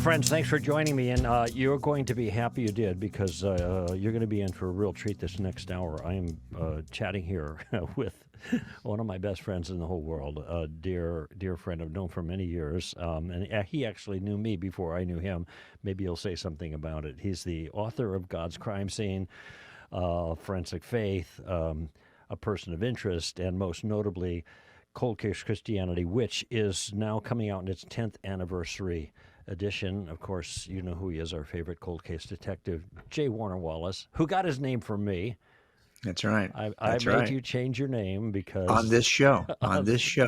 friends, thanks for joining me, and you're going to be happy you did, because you're going to be in for a real treat this next hour. I am chatting here with one of my best friends in the whole world, a dear friend I've known for many years, and he actually knew me before I knew him. Maybe you'll say something about it. He's the author of God's Crime Scene, Forensic Faith, A Person of Interest, and most notably, Cold Case Christianity, which is now coming out in its 10th anniversary edition. Of course, you know who he is, our favorite cold case detective, J. Warner Wallace, who got his name from me. That's right. I made you change your name because... On this show,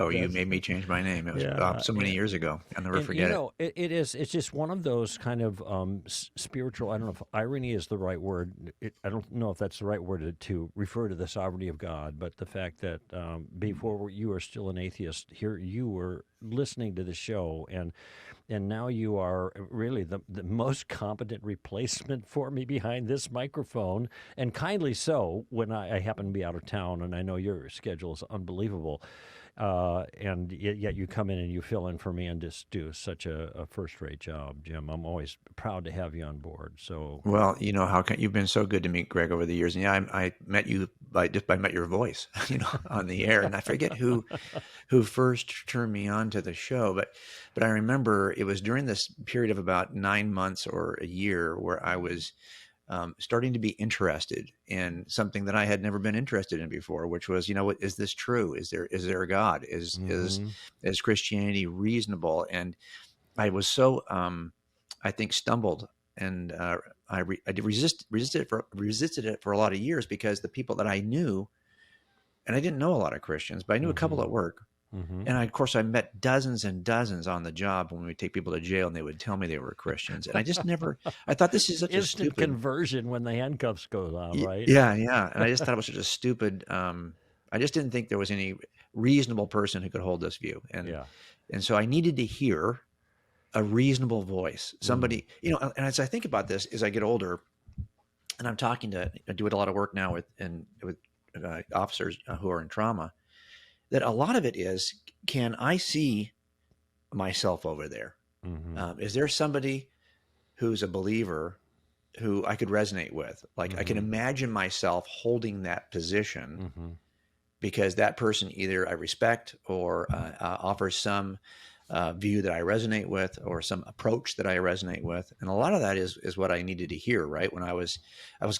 you made me change my name. It was so many years ago. I'll never forget it. It's just one of those kind of spiritual, I don't know if irony is the right word. I don't know if that's the right word to refer to the sovereignty of God, but the fact that before you were still an atheist, here you were listening to the show, and now you are really the most competent replacement for me behind this microphone, and kindly so, when I happen to be out of town, and I know your schedule is unbelievable, and yet you come in and you fill in for me and just do such a first-rate job, Jim. I'm always proud to have you on board. So, well, you know you've been so good to me, Greg, over the years, and I met you by your voice, on the air, and I forget who first turned me on to the show, but I remember it was during this period of about 9 months or a year where I was starting to be interested in something that I had never been interested in before, which was, is this true? Is there a God? Is Christianity reasonable? And I was so, I think, stumbled, and I resisted it for a lot of years, because the people that I knew, and I didn't know a lot of Christians, but I knew a couple at work. And of course, I met dozens and dozens on the job when we take people to jail, and they would tell me they were Christians. And I just never, I thought this is such instant a stupid conversion when the handcuffs go on, right? Yeah. And I just thought it was such a stupid, I just didn't think there was any reasonable person who could hold this view. And so I needed to hear a reasonable voice, somebody, and as I think about this, as I get older, and I do a lot of work now with officers who are in trauma, that a lot of it is, can I see myself over there? Is there somebody who's a believer who I could resonate with? Like, I can imagine myself holding that position because that person either I respect or offers some view that I resonate with, or some approach that I resonate with. And a lot of that is what I needed to hear, right? When I was of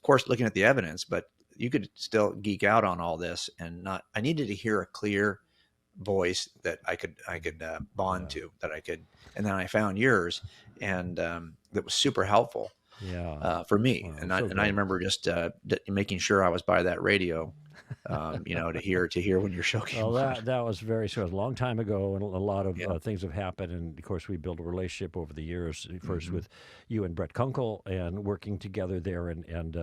course looking at the evidence, but you could still geek out on all this, and I needed to hear a clear voice that I could bond to, and then I found yours, and that was super helpful for me. Wow, I remember just making sure I was by that radio, to hear when your show came on. That was it was a long time ago, and a lot of things have happened. And of course, we built a relationship over the years, first with you and Greg Koukl, and working together there. And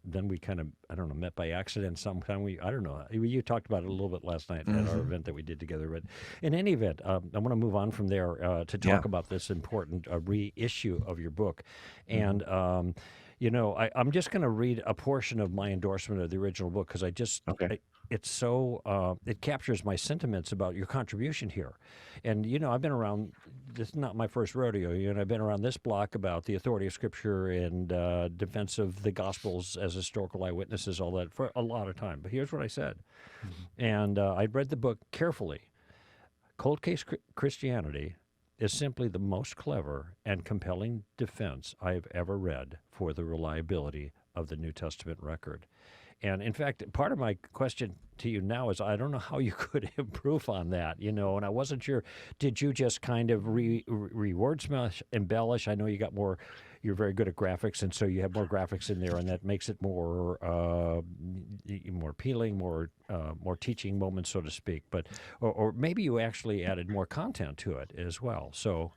then we kind of, I don't know, met by accident sometime. I don't know. You talked about it a little bit last night at our event that we did together. But in any event, I want to move on from there to talk about this important reissue of your book. And I'm just going to read a portion of my endorsement of the original book, because it's so, it captures my sentiments about your contribution here. And, I've been around, this is not my first rodeo, I've been around this block about the authority of Scripture and defense of the Gospels as historical eyewitnesses, all that, for a lot of time. But here's what I said. And I read the book carefully. Cold Case Christianity is simply the most clever and compelling defense I have ever read for the reliability of the New Testament record. And in fact, part of my question to you now is, I don't know how you could improve on that, and I wasn't sure, did you just kind of re-wordsmith, embellish? I know you're very good at graphics, and so you have more graphics in there, and that makes it more appealing, more teaching moments, so to speak. But or maybe you actually added more content to it as well. So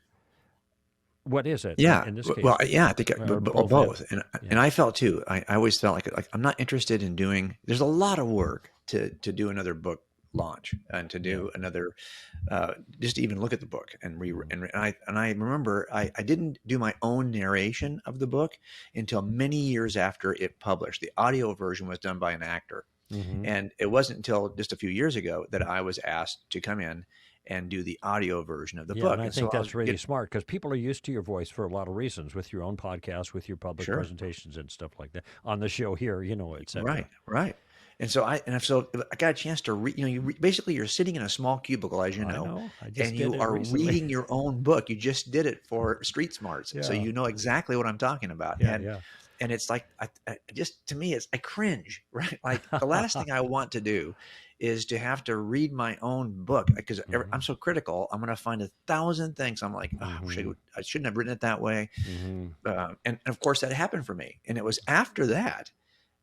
what is it? Yeah. In this case? Well, yeah, I think both. And I felt too. I always felt like I'm not interested in doing. There's a lot of work to do another book launch, and to do another, just to even look at the book and I remember I didn't do my own narration of the book until many years after it published. The audio version was done by an actor, and it wasn't until just a few years ago that I was asked to come in and do the audio version of the Yeah, book. and I And think so that's really smart because people are used to your voice for a lot of reasons, with your own podcast, with your public sure. presentations and stuff like that, on the show here, et cetera. Right. And so I got a chance to read. Basically you're sitting in a small cubicle, as you I know, know. I just and did you it are recently. reading your own book. You just did it for Street Smarts, so Yeah. you know exactly what I'm talking about. Yeah. And it's like, to me, I cringe, right? Like the last thing I want to do is to have to read my own book because I'm so critical. I'm going to find 1,000 things. I'm like, oh, I shouldn't have written it that way. And of course that happened for me. And it was after that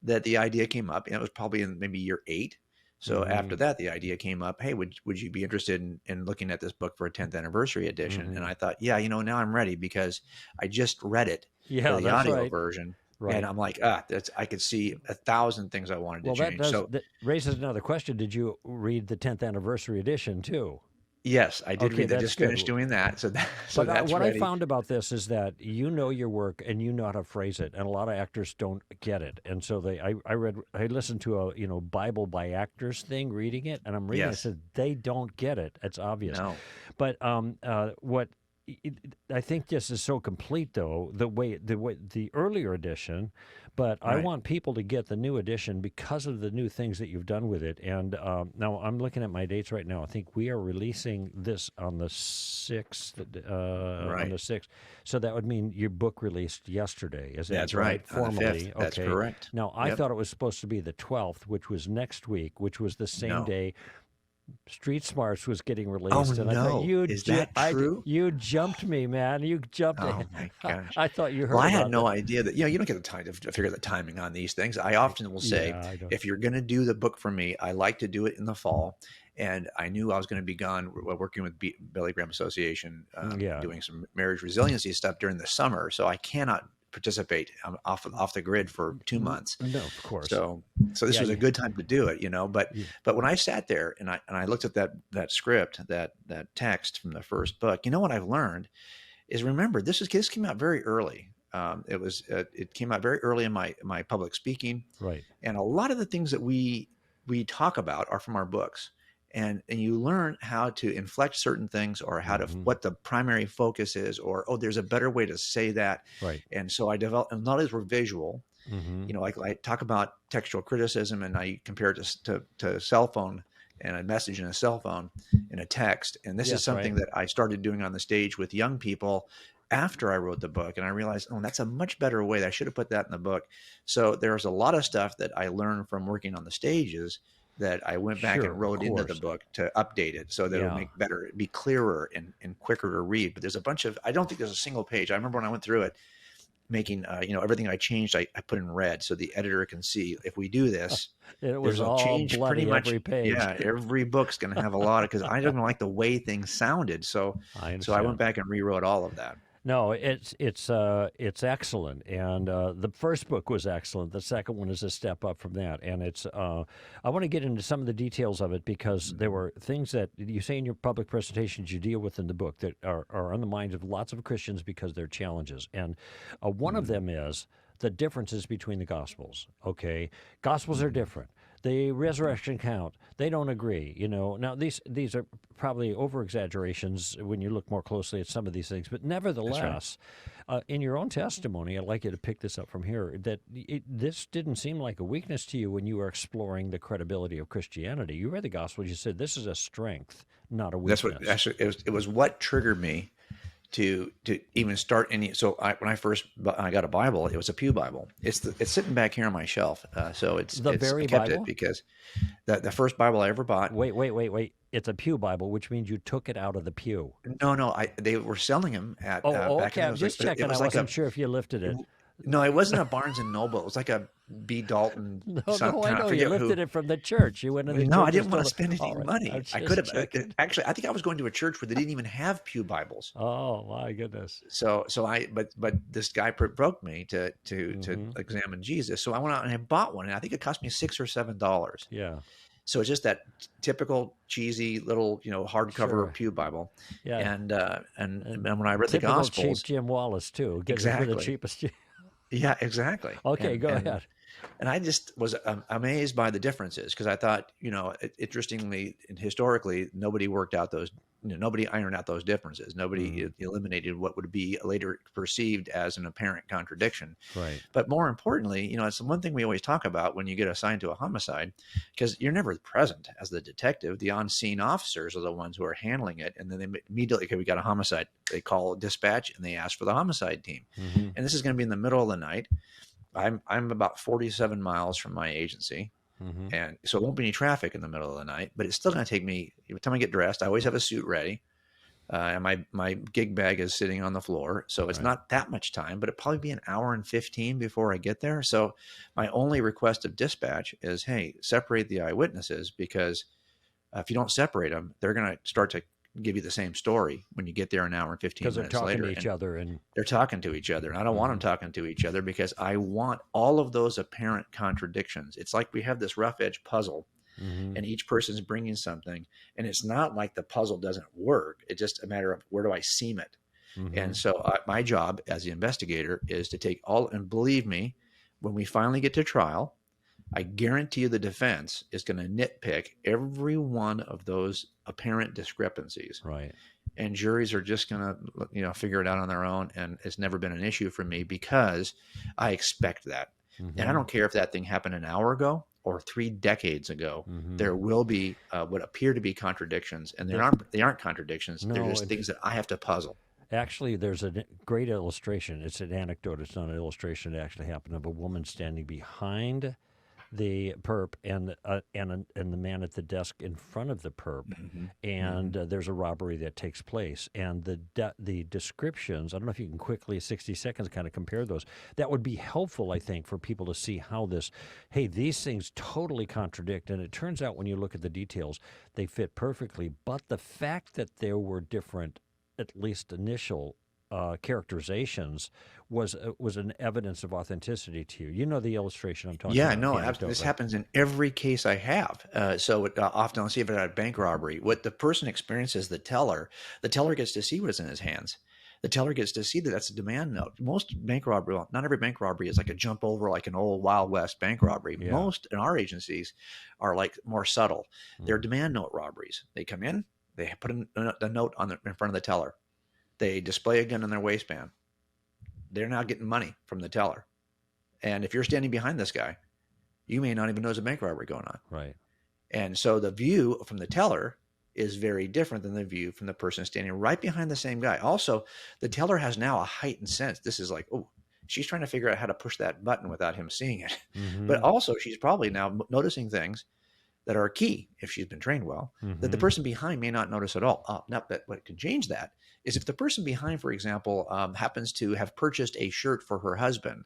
the idea came up, and it was probably in maybe year 8. So after that, the idea came up, hey, would you be interested in looking at this book for a 10th anniversary edition? And I thought, yeah, now I'm ready because I just read it for the audio version. Right. And I'm like, I could see 1,000 things I wanted to change. That raises another question. Did you read the 10th anniversary edition too? Yes, I did read that. I just finished doing that. So that's what ready. I found about this is that you know your work and you know how to phrase it, and a lot of actors don't get it. And so I listened to a Bible by actors thing, reading it, and I'm reading it. I said they don't get it. It's obvious. No. But what I think this is so complete, though, the earlier edition. But I want people to get the new edition because of the new things that you've done with it. And now I'm looking at my dates right now. I think we are releasing this on the 6th. On the 6th. So that would mean your book released yesterday. Is that That's right? Formally. On the 5th. That's correct. Now, I thought it was supposed to be the 12th, which was next week, which was the same day Street Smarts was getting released. Oh, and I no. thought, Is that true? You jumped me, man. You jumped. Oh, my gosh. I thought you heard Well, I about had no that. idea that, you don't get the time to figure the timing on these things. I often will say, if you're going to do the book for me, I like to do it in the fall. And I knew I was going to be gone working with Billy Graham Association, doing some marriage resiliency stuff during the summer. So I cannot participate. I'm off the grid for 2 months. No, of course. So this was a good time to do it, but when I sat there and I looked at that script, that text from the first book, what I've learned is, remember, this came out very early. It came out very early in my public speaking. Right. And a lot of the things that we talk about are from our books. And you learn how to inflect certain things, or how to what the primary focus is, or there's a better way to say that. Right. And so I developed, and not as we're visual, I talk about textual criticism, and I compare it to a cell phone and a message in a cell phone in a text. And this is something that I started doing on the stage with young people after I wrote the book, and I realized, that's a much better way. I should have put that in the book. So there's a lot of stuff that I learned from working on the stages that I went back and wrote into the book to update it so that it would be clearer and quicker to read. But there's a bunch of, I don't think there's a single page. I remember when I went through it, making, everything I changed, I put in red so the editor can see, if we do this, it was all change pretty much every page. Yeah, every book's going to have a lot of, because I didn't like the way things sounded. So I went back and rewrote all of that. No, it's excellent, and the first book was excellent. The second one is a step up from that, and it's. I want to get into some of the details of it because there were things that you say in your public presentations you deal with in the book that are on the minds of lots of Christians because they're challenges, and one of them is the differences between the Gospels. Okay, Gospels are different. The resurrection account, they don't agree. Now these are probably over exaggerations when you look more closely at some of these things, but nevertheless, in your own testimony, I'd like you to pick this up from here, that this didn't seem like a weakness to you when you were exploring the credibility of Christianity. You read the Gospels, you said this is a strength, not a weakness. That's what actually it was what triggered me to even start any. So when I got a Bible, it was a pew Bible. It's sitting back here on my shelf. So it's very I kept Bible? it because the first Bible I ever bought. Wait. It's a pew Bible, which means you took it out of the pew. No. They were selling them at. Okay. I'm just checking. I wasn't sure if you lifted it. No, it wasn't a Barnes and Noble. It was like a B. Dalton. No, I know. You lifted it from the church. You went in the church. No, I didn't want to spend any money. I could have. Actually, I think I was going to a church where they didn't even have pew Bibles. Oh my goodness. But this guy provoked me to examine Jesus. So I went out and I bought one, and I think it cost me $6 or $7. Yeah. So it's just that typical cheesy little, hardcover pew Bible. Yeah. And when I read the Gospels, cheap Jim Wallace too. Exactly. The cheapest. Yeah, exactly. Okay, go ahead. And I just was amazed by the differences, because I thought, interestingly and historically, nobody worked out those nobody ironed out those differences. Nobody eliminated what would be later perceived as an apparent contradiction. Right. But more importantly, it's one thing we always talk about when you get assigned to a homicide, because you're never present as the detective. The on-scene officers are the ones who are handling it. And then they immediately, okay, we got a homicide. They call dispatch and they ask for the homicide team. And this is going to be in the middle of the night. I'm about 47 miles from my agency. And so it won't be any traffic in the middle of the night, but it's still going to take me, every time I get dressed, I always have a suit ready. And my gig bag is sitting on the floor. So it's not that much time, but it'll probably be an hour and 15 before I get there. So my only request of dispatch is, hey, separate the eyewitnesses, because if you don't separate them, they're going to start to give you the same story when you get there an hour and 15 minutes later. Because they're talking to each other. And they're talking to each other. And I don't want them talking to each other, because I want all of those apparent contradictions. It's like we have this rough edge puzzle, and each person's bringing something. And it's not like the puzzle doesn't work. It's just a matter of, where do I seam it? And so my job as the investigator is to take all, and believe me, when we finally get to trial, I guarantee you the defense is going to nitpick every one of those apparent discrepancies. Right. And juries are just going to, figure it out on their own. And it's never been an issue for me, because I expect that. And I don't care if that thing happened an hour ago or 3 decades ago. There will be what appear to be contradictions, and they aren't contradictions. No, they're just things that I have to puzzle. Actually, there's a great illustration. It's an anecdote. It's not an illustration. It actually happened, of a woman standing behind the perp and the man at the desk in front of the perp, and there's a robbery that takes place, and the descriptions. I don't know if you can quickly, 60 seconds, kind of compare those. That would be helpful, I think, for people to see how these things totally contradict, and it turns out when you look at the details, they fit perfectly. But the fact that there were different, at least initial, characterizations was an evidence of authenticity to you. You know the illustration I'm talking about. Yeah, no, this happens in every case I have. Often I'll see if it's a bank robbery. What the person experiences, the teller gets to see what's in his hands. The teller gets to see that that's a demand note. Most bank robbery, well, not every bank robbery is like a jump over, like an old Wild West bank robbery. Yeah. Most in our agencies are like more subtle. They're demand note robberies. They come in, they put a note in front of the teller. They display a gun in their waistband. They're now getting money from the teller. And if you're standing behind this guy, you may not even know there's a bank robbery going on. Right. And so the view from the teller is very different than the view from the person standing right behind the same guy. Also, the teller has now a heightened sense. This is like, oh, she's trying to figure out how to push that button without him seeing it. But also, she's probably now noticing things that are key, if she's been trained well, that the person behind may not notice at all. What could change that is if the person behind, for example, happens to have purchased a shirt for her husband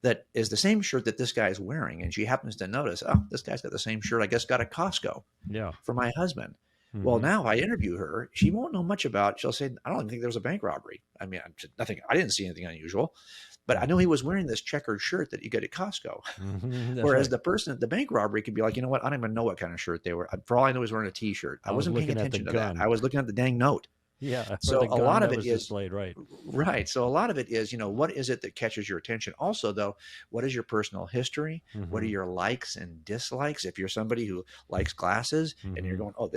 that is the same shirt that this guy is wearing, and she happens to notice, oh, this guy's got the same shirt I guess got at Costco for my husband. Well, now I interview her. She won't know much about. She'll say, I don't even think there was a bank robbery. I mean, nothing. I didn't see anything unusual. But I know he was wearing this checkered shirt that you get at Costco. Whereas the person at the bank robbery could be like, you know what? I don't even know what kind of shirt they were. For all I know, he was wearing a T-shirt. I wasn't paying attention to that. I was looking at the dang note. Yeah. So a lot of it is displayed, right. So a lot of it is, what is it that catches your attention? Also, though, what is your personal history? What are your likes and dislikes? If you're somebody who likes glasses and you're going, oh,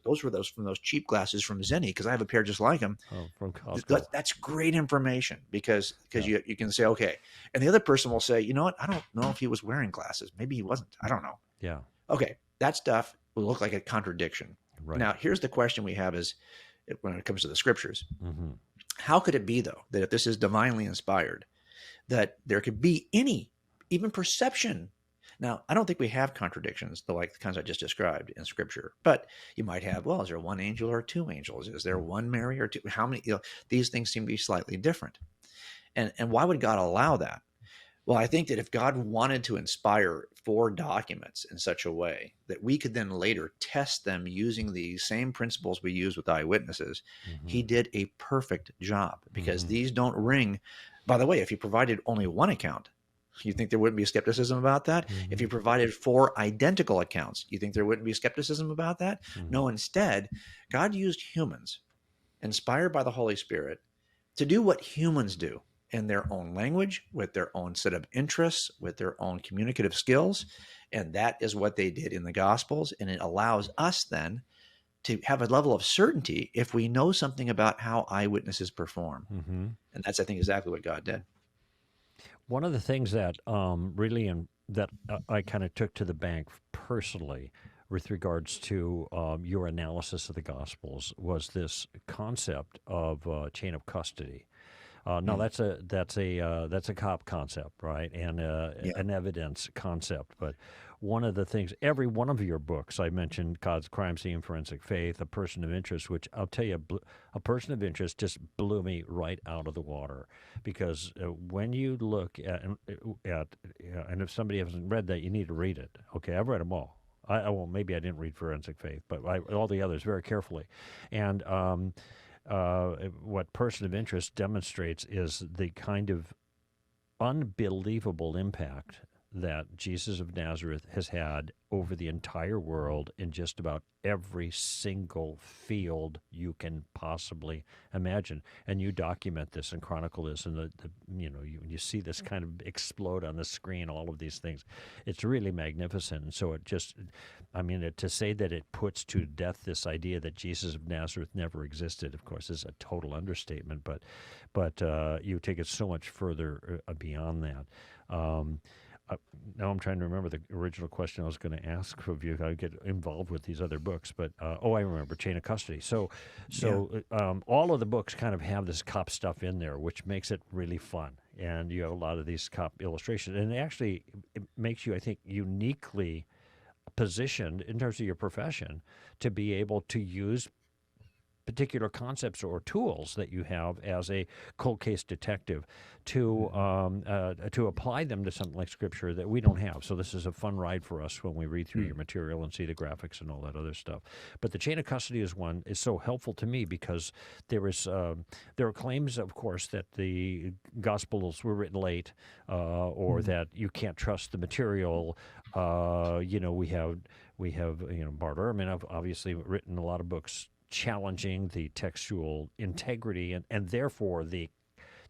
those were from those cheap glasses from Zenni, because I have a pair just like them. Oh, from Costco. That's great information because you can say, okay. And the other person will say, you know what? I don't know if he was wearing glasses. Maybe he wasn't. I don't know. Yeah. Okay. That stuff will look like a contradiction. Right. Now, here's the question we have is, when it comes to the scriptures, how could it be, though, that if this is divinely inspired, that there could be even perception? Now, I don't think we have contradictions, like the kinds I just described in scripture, but you might have, well, is there one angel or 2 angels? Is there one Mary or 2? How many? These things seem to be slightly different. And why would God allow that? Well, I think that if God wanted to inspire 4 documents in such a way that we could then later test them using the same principles we use with eyewitnesses, he did a perfect job, because these don't ring. By the way, if he provided only one account, you think there wouldn't be skepticism about that? If he provided 4 identical accounts, you think there wouldn't be skepticism about that? No, instead, God used humans inspired by the Holy Spirit to do what humans do, in their own language, with their own set of interests, with their own communicative skills. And that is what they did in the Gospels. And it allows us then to have a level of certainty if we know something about how eyewitnesses perform. Mm-hmm. And that's, I think, exactly what God did. One of the things that I kind of took to the bank personally with regards to your analysis of the Gospels was this concept of chain of custody. No, that's a cop concept, right? And an evidence concept. But one of the things, every one of your books, I mentioned God's Crime Scene, Forensic Faith, A Person of Interest, which I'll tell you, A Person of Interest just blew me right out of the water, because when you look at and if somebody hasn't read that, you need to read it. Okay, I've read them all. Well, maybe I didn't read Forensic Faith, but all the others very carefully, and. What Person of Interest demonstrates is the kind of unbelievable impact that Jesus of Nazareth has had over the entire world in just about every single field you can possibly imagine. And you document this and chronicle this, and you see this kind of explode on the screen, all of these things. It's really magnificent. And so to say that it puts to death this idea that Jesus of Nazareth never existed, of course, is a total understatement, but you take it so much further beyond that. Now I'm trying to remember the original question I was going to ask of you. I get involved with these other books, but I remember chain of custody. So all of the books kind of have this cop stuff in there, which makes it really fun. And you have a lot of these cop illustrations, and it makes you, I think, uniquely positioned in terms of your profession to be able to use particular concepts or tools that you have as a cold case detective to apply them to something like Scripture that we don't have. So this is a fun ride for us when we read through your material and see the graphics and all that other stuff. But the chain of custody is so helpful to me because there are claims, of course, that the Gospels were written late, or that you can't trust the material. We have Bart Ehrman obviously written a lot of books challenging the textual integrity and therefore the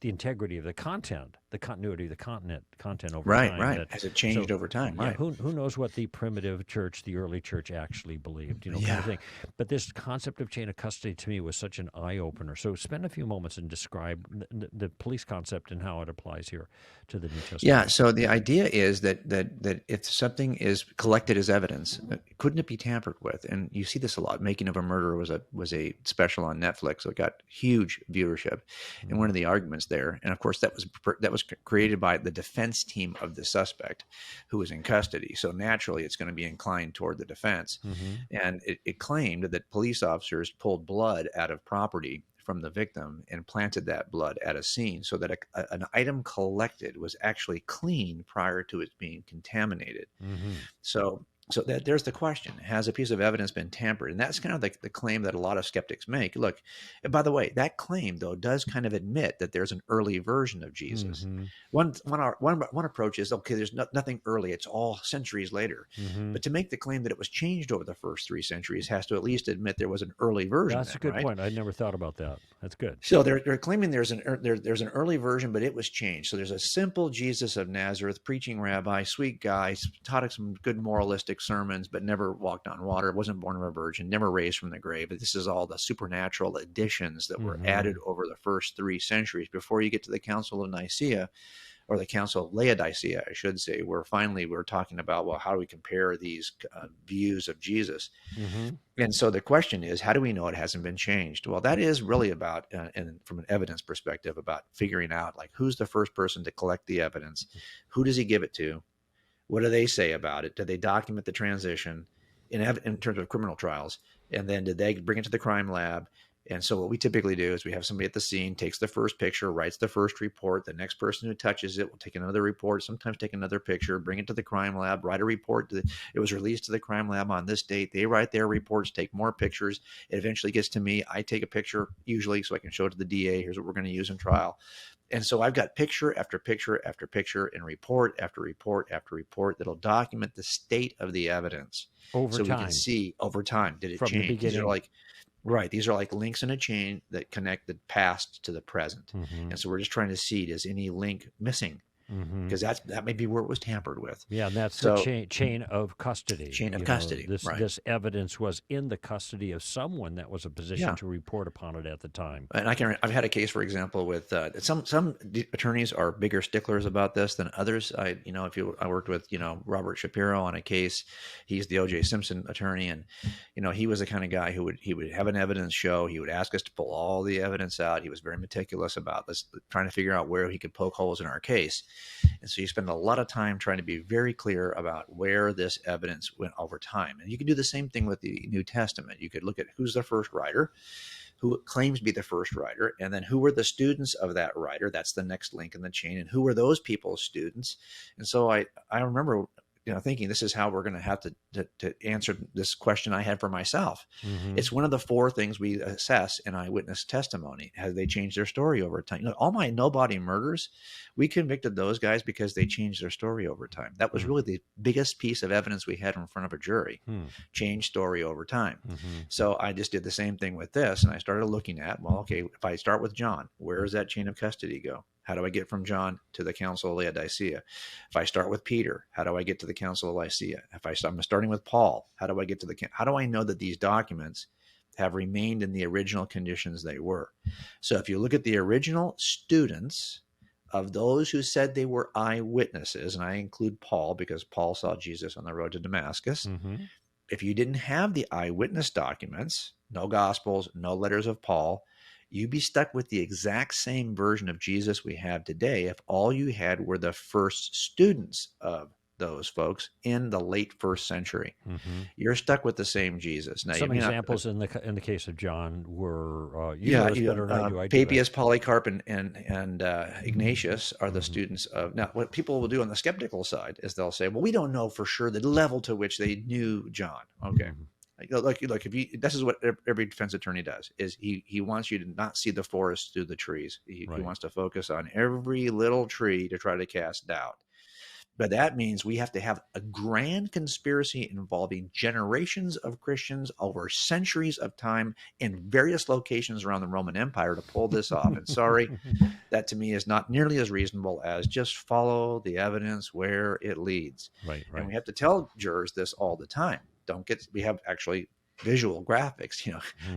integrity of the content, the continuity of the content over time. Right. Has it changed over time? Yeah, right. Who knows what the primitive church, the early church actually believed, kind of thing. But this concept of chain of custody to me was such an eye-opener. So spend a few moments and describe the police concept and how it applies here to the New Testament. Yeah, so the idea is that if something is collected as evidence, couldn't it be tampered with? And you see this a lot. Making of a Murderer was a special on Netflix, so it got huge viewership. And one of the arguments there, and of course that was created by the defense team of the suspect who was in custody. So naturally it's going to be inclined toward the defense. And it claimed that police officers pulled blood out of property from the victim and planted that blood at a scene so that an item collected was actually clean prior to it being contaminated. So that there's the question: has a piece of evidence been tampered? And that's kind of the claim that a lot of skeptics make. Look, and by the way, that claim though does kind of admit that there's an early version of Jesus. One approach is, okay, there's nothing early; it's all centuries later. But to make the claim that it was changed over the first 3 centuries has to at least admit there was an early version. That's a good point. I never thought about that. That's good. So they're claiming there's an early version, but it was changed. So there's a simple Jesus of Nazareth, preaching rabbi, sweet guy, taught some good moralistic sermons, but never walked on water, wasn't born of a virgin, never raised from the grave. But this is all the supernatural additions that were added over the first 3 centuries before you get to the Council of Nicaea, or the Council of Laodicea, I should say, where finally we're talking about, well, how do we compare these views of Jesus? And so the question is, how do we know it hasn't been changed? Well, that is really about, and from an evidence perspective, about figuring out, like, who's the first person to collect the evidence? Who does he give it to? What do they say about it? Did they document the transition in terms of criminal trials? And then did they bring it to the crime lab? And so what we typically do is we have somebody at the scene, takes the first picture, writes the first report. The next person who touches it will take another report, sometimes take another picture, bring it to the crime lab, write a report. It was released to the crime lab on this date. They write their reports, take more pictures. It eventually gets to me. I take a picture usually so I can show it to the DA. Here's what we're going to use in trial. And so I've got picture after picture after picture and report after report after report that'll document the state of the evidence. Over time. So we can see over time, did it From change? The beginning. These are like links in a chain that connect the past to the present. And so we're just trying to see, is any link missing? because that may be where it was tampered with. Yeah, and that's So the chain of custody. chain of custody, right? This evidence was in the custody of someone that was a position Yeah. to report upon it at the time. And I've had a case, for example, with some attorneys are bigger sticklers about this than others. I worked with Robert Shapiro on a case. He's the O.J. Simpson attorney, and he was the kind of guy who would have an evidence show. He would ask us to pull all the evidence out. He was very meticulous about this, trying to figure out where he could poke holes in our case. And so you spend a lot of time trying to be very clear about where this evidence went over time. And you can do the same thing with the New Testament. You could look at who's the first writer, who claims to be the first writer, and then who were the students of that writer. That's the next link in the chain. And who were those people's students? And so I remember thinking this is how we're going to have to answer this question I had for myself. It's one of the 4 things we assess in eyewitness testimony. Have they changed their story over time? All my nobody murders, we convicted those guys because they changed their story over time. That was really the biggest piece of evidence we had in front of a jury. Change story over time. So I just did the same thing with this, and I started looking at, well, okay, if I start with John, where does that chain of custody go? How do I get from John to the Council of Laodicea? If I start with Peter, how do I get to the Council of Lycia? If I'm starting with Paul, how do I get to how do I know that these documents have remained in the original conditions they were? So if you look at the original students of those who said they were eyewitnesses, and I include Paul because Paul saw Jesus on the road to Damascus. If you didn't have the eyewitness documents, no Gospels, no letters of Paul, you'd be stuck with the exact same version of Jesus we have today if all you had were the first students of those folks in the late 1st century. You're stuck with the same Jesus. Now, some examples in the case of John were Papias, Polycarp, and Ignatius are the students of. Now, what people will do on the skeptical side is they'll say, well, we don't know for sure the level to which they knew John. Okay. Look, this is what every defense attorney does, is he wants you to not see the forest through the trees. He wants to focus on every little tree to try to cast doubt. But that means we have to have a grand conspiracy involving generations of Christians over centuries of time in various locations around the Roman Empire to pull this off. And sorry, that to me is not nearly as reasonable as just follow the evidence where it leads. Right. And we have to tell jurors this all the time. We have actually visual graphics,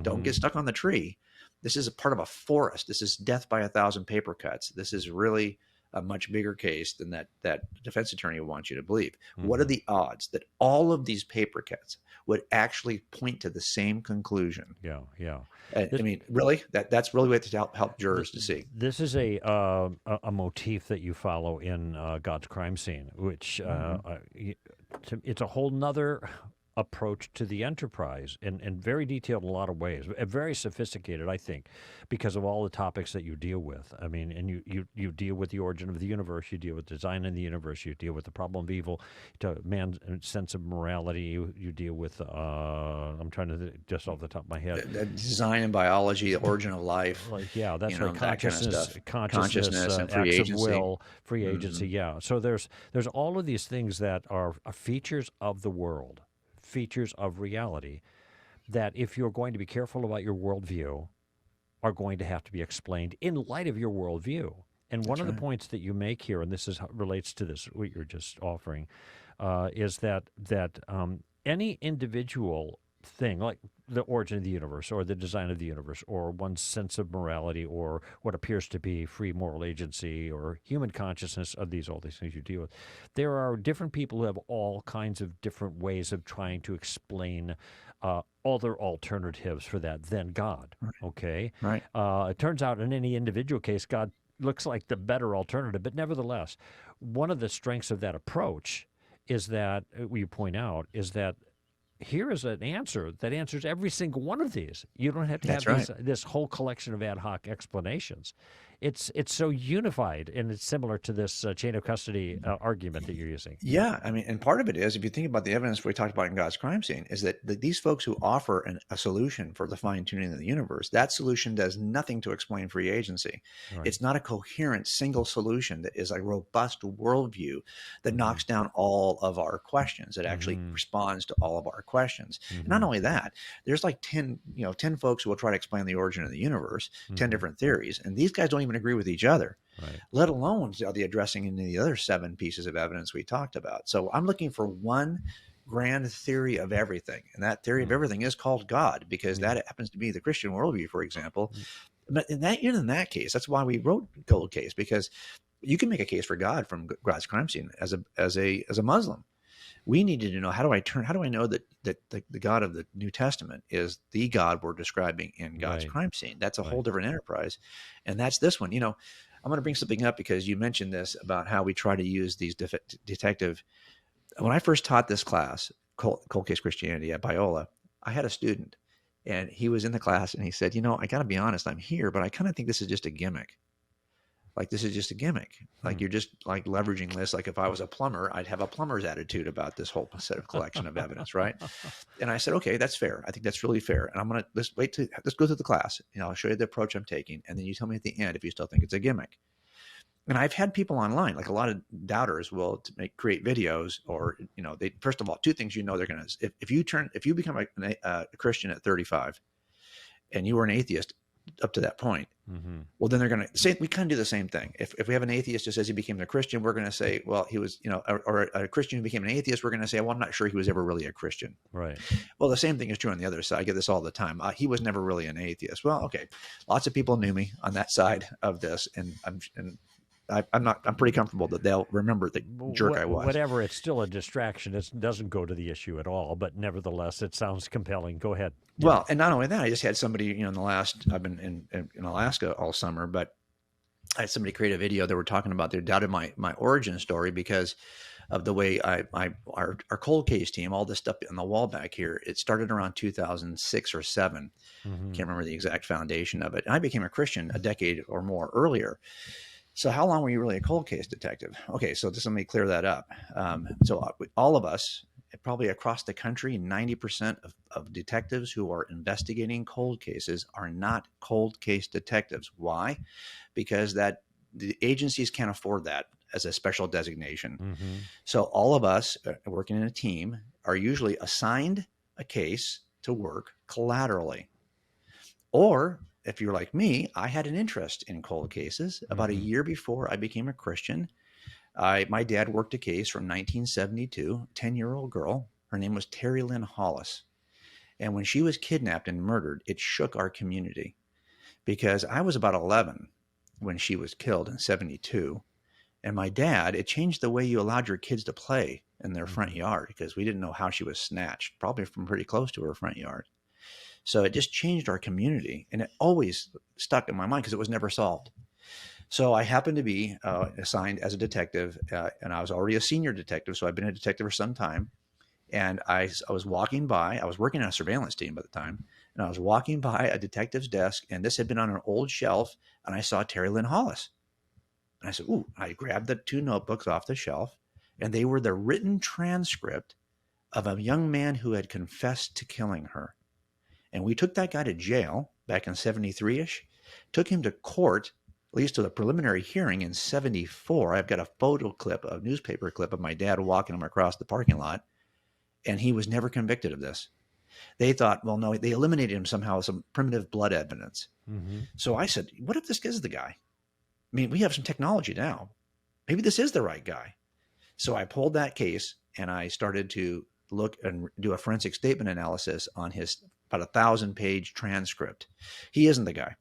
don't get stuck on the tree. This is a part of a forest. This is death by 1,000 paper cuts. This is really a much bigger case than that defense attorney wants you to believe. What are the odds that all of these paper cuts would actually point to the same conclusion? Yeah. I mean, really, that's really what to help jurors to see. This is a motif that you follow in God's Crime Scene, which it's a whole nother approach to the enterprise and very detailed in a lot of ways, very sophisticated, I think, because of all the topics that you deal with. I mean, and you deal with the origin of the universe, you deal with design in the universe, you deal with the problem of evil, to man's sense of morality, you deal with, I'm trying to just off the top of my head. The design and biology, the origin of life. That's right. Consciousness and free acts agency. of will, free agency, yeah. So there's all of these things that are features of the world, features of reality, that if you're going to be careful about your worldview, are going to have to be explained in light of your worldview. And one of the points that you make here, and this is how it relates to this, what you're just offering, is that any individual thing, like the origin of the universe or the design of the universe or one's sense of morality or what appears to be free moral agency or human consciousness, of all these things you deal with, there are different people who have all kinds of different ways of trying to explain other alternatives for that than God. Okay? Right. It turns out in any individual case, God looks like the better alternative, but nevertheless, one of the strengths of that approach is that, you point out, is that here is an answer that answers every single one of these. You don't have to have this whole collection of ad hoc explanations. It's so unified, and it's similar to this chain of custody argument that you're using. Yeah, I mean, and part of it is, if you think about the evidence we talked about in God's Crime Scene, is that these folks who offer a solution for the fine-tuning of the universe, that solution does nothing to explain free agency. Right. It's not a coherent single solution that is a robust worldview that knocks down all of our questions, that actually responds to all of our questions. Not only that, there's like 10 folks who will try to explain the origin of the universe, 10 different theories, and these guys don't even even agree with each other, right. let alone the addressing any of the other 7 pieces of evidence we talked about. So I'm looking for one grand theory of everything. And that theory of everything is called God, because that happens to be the Christian worldview, for example. But in that case, that's why we wrote Cold Case, because you can make a case for God from God's crime scene as a Muslim. We needed to know, how do I know that the God of the New Testament is the God we're describing in God's crime scene? That's a whole different enterprise. And that's this one. I'm going to bring something up because you mentioned this about how we try to use these detective. When I first taught this class, Cold Case Christianity at Biola, I had a student, and he was in the class, and he said, I got to be honest, I'm here, but I kind of think this is just a gimmick. Like, this is just a gimmick. Like, you're just like leveraging this. Like, if I was a plumber, I'd have a plumber's attitude about this whole set of collection of evidence, right? And I said, okay, that's fair. I think that's really fair. And let's go through the class. I'll show you the approach I'm taking, and then you tell me at the end if you still think it's a gimmick. And I've had people online, like a lot of doubters will create videos, or, they, first of all, 2 things, they're going to, if you become a Christian at 35 and you were an atheist up to that point, well, then they're going to say, we kind of do the same thing. If we have an atheist who says he became a Christian, we're going to say, well, he was, or a Christian who became an atheist, we're going to say, well, I'm not sure he was ever really a Christian. Right. Well, the same thing is true on the other side. I get this all the time. He was never really an atheist. Well, okay. Lots of people knew me on that side of this. And I'm pretty comfortable that they'll remember the jerk I was. Whatever, it's still a distraction. It doesn't go to the issue at all, but nevertheless, it sounds compelling. Go ahead. Well, and not only that, I just had somebody, I've been in Alaska all summer, but I had somebody create a video. They were talking about, they doubted my origin story because of the way our cold case team, all this stuff on the wall back here, it started around 2006 or 7. Can't remember the exact foundation of it. And I became a Christian a decade or more earlier. So how long were you really a cold case detective? Okay, so just let me clear that up. So all of us, probably across the country, 90% of detectives who are investigating cold cases are not cold case detectives. Why? Because the agencies can't afford that as a special designation. So all of us working in a team are usually assigned a case to work collaterally. Or if you're like me, I had an interest in cold cases. About a year before I became a Christian, my dad worked a case from 1972, 10-year-old girl. Her name was Terry Lynn Hollis. And when she was kidnapped and murdered, it shook our community, because I was about 11 when she was killed in 72. And my dad, it changed the way you allowed your kids to play in their front yard, because we didn't know how she was snatched, probably from pretty close to her front yard. So it just changed our community, and it always stuck in my mind because it was never solved. So I happened to be assigned as a detective, and I was already a senior detective, so I've been a detective for some time. And I was walking by, I was working on a surveillance team at the time, and I was walking by a detective's desk, and this had been on an old shelf, and I saw Terry Lynn Hollis. And I said, ooh, I grabbed the 2 notebooks off the shelf, and they were the written transcript of a young man who had confessed to killing her. And we took that guy to jail back in 73-ish, took him to court, at least to the preliminary hearing in 74. I've got a photo clip, a newspaper clip of my dad walking him across the parking lot, and he was never convicted of this. They thought, well, no, they eliminated him somehow, some primitive blood evidence. So I said, what if this is the guy? I mean, we have some technology now. Maybe this is the right guy. So I pulled that case, and I started to look and do a forensic statement analysis on his about 1,000-page transcript. He isn't the guy.